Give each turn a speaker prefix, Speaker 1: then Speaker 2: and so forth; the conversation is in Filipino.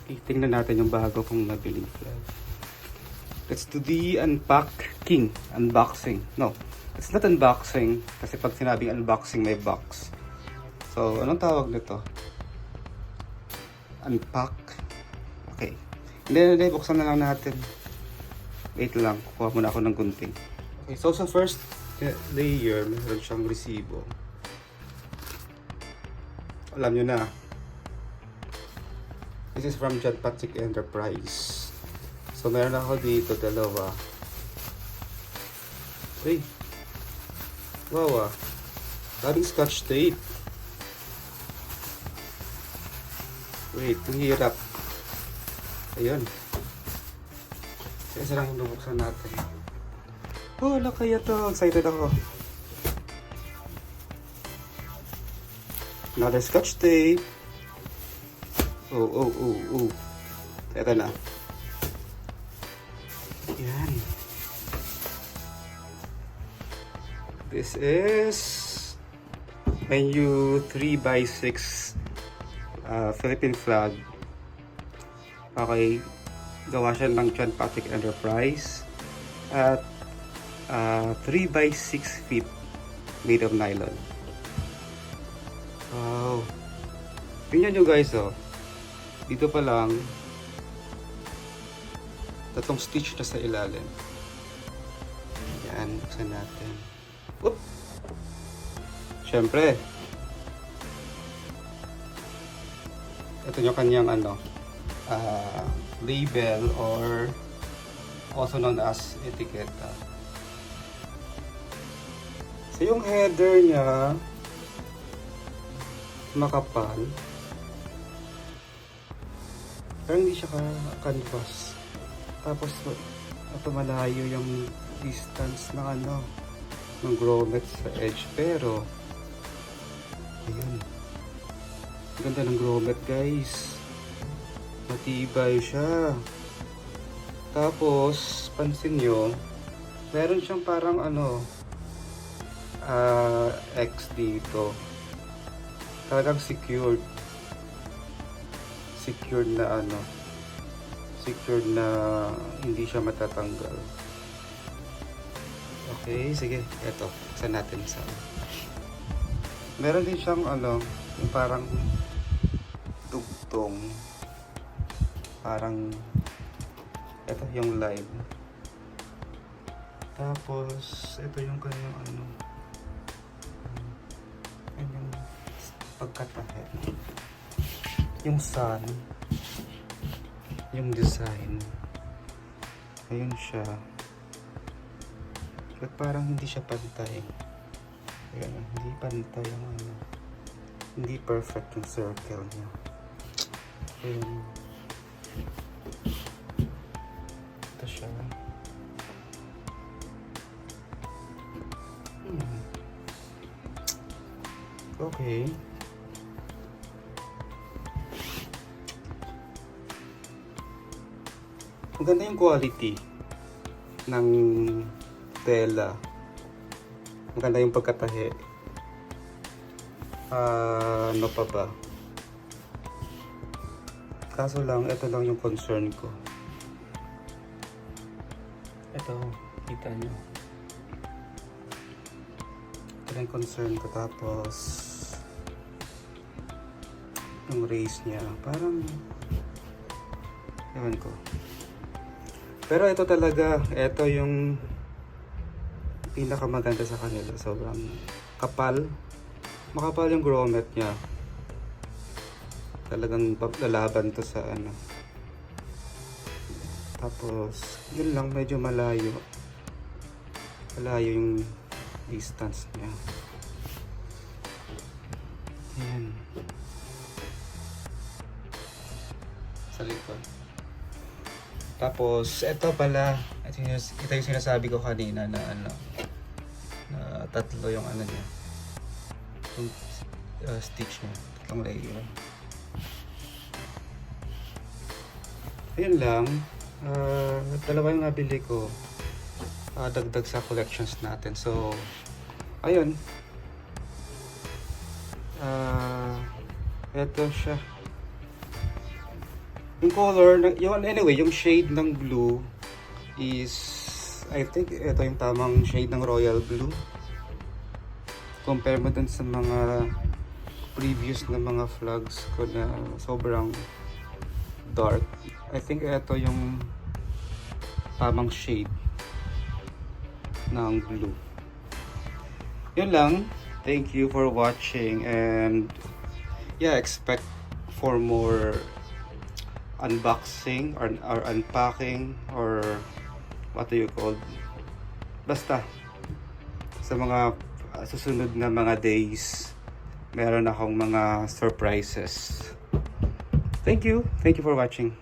Speaker 1: Okay, tingnan natin yung bago kong nabiling flag. Let's do the unboxing. No, it's not unboxing. Kasi pag sinabing unboxing, may box. So, anong tawag nito? Unpack. Okay. Hindi, buksan na lang natin. Wait lang, kukuha muna ako ng gunting. Okay, so sa first layer, meron siyang resibo. Alam nyo na. This is from John Patrick Enterprise. So meron ako dito dalawa. Uy. Wow ah. Daming scotch tape. Wait, ang hirap. Ayun. Isa lang yung bubuksan natin. Oh, wala kaya to. Excited ako. Another scotch tape. Oh. Ito na. Yan. This is my new 3x6 Philippine flag. Okay. Gawa siya ng John Patrick Enterprise. At 3x6 feet made of nylon. Wow. Tingnan nyo guys oh. Dito pa lang 3 stitch na sa ilalim. Yan, buksan natin. Oop! Siyempre, ito yung kanyang label or also known as etiketa. So yung header niya makapal. Pero hindi siya canvas. Tapos ito malayo yung distance ng ng grommet sa edge. Pero ayun. Ganda ng grommet guys. Matibay siya. Tapos pansin nyo, meron siyang parang X dito. Talagang secured na hindi siya matatanggal. Okay, sige, eto, buksan natin sa meron din siyang yung parang tugtong, parang eto yung live. Tapos ito yung kanyang yung pagkatahe, yung sun, yung design. Ayun siya. But parang hindi siya pantay. Ayan, hindi pantay yung hindi perfect yung circle niya. Ayun. Ito siya. Okay. Maganda yung quality ng tela. Maganda yung pagkatahe. Ano pa ba? Kaso lang, ito lang yung concern ko. Ito, kita nyo. Ito lang yung concern ko. Tapos yung race niya. Parang ewan ko. Pero ito talaga, ito yung pinakamaganda sa kanila. Sobrang kapal. Makapal yung grommet niya. Talagang lalaban to sa Tapos, yun lang, medyo malayo. Malayo yung distance niya. Ayan. Sa likod. Tapos, ito pala, ito yung sinasabi ko kanina na na tatlo yung niya. Yung stitch niya, tatlong layer. Ayun lang, dalawa yung nabili ko. Dagdag sa collections natin. So, ayun. Ito siya. Yung color, yung anyway, yung shade ng blue is, I think ito yung tamang shade ng royal blue. Compare mo dun sa mga previous na mga flags ko na sobrang dark. I think ito yung tamang shade ng blue. Yun lang. Thank you for watching, and yeah, expect for more unboxing or unpacking or what do you call, basta sa mga susunod na mga days meron akong mga surprises. Thank you for watching.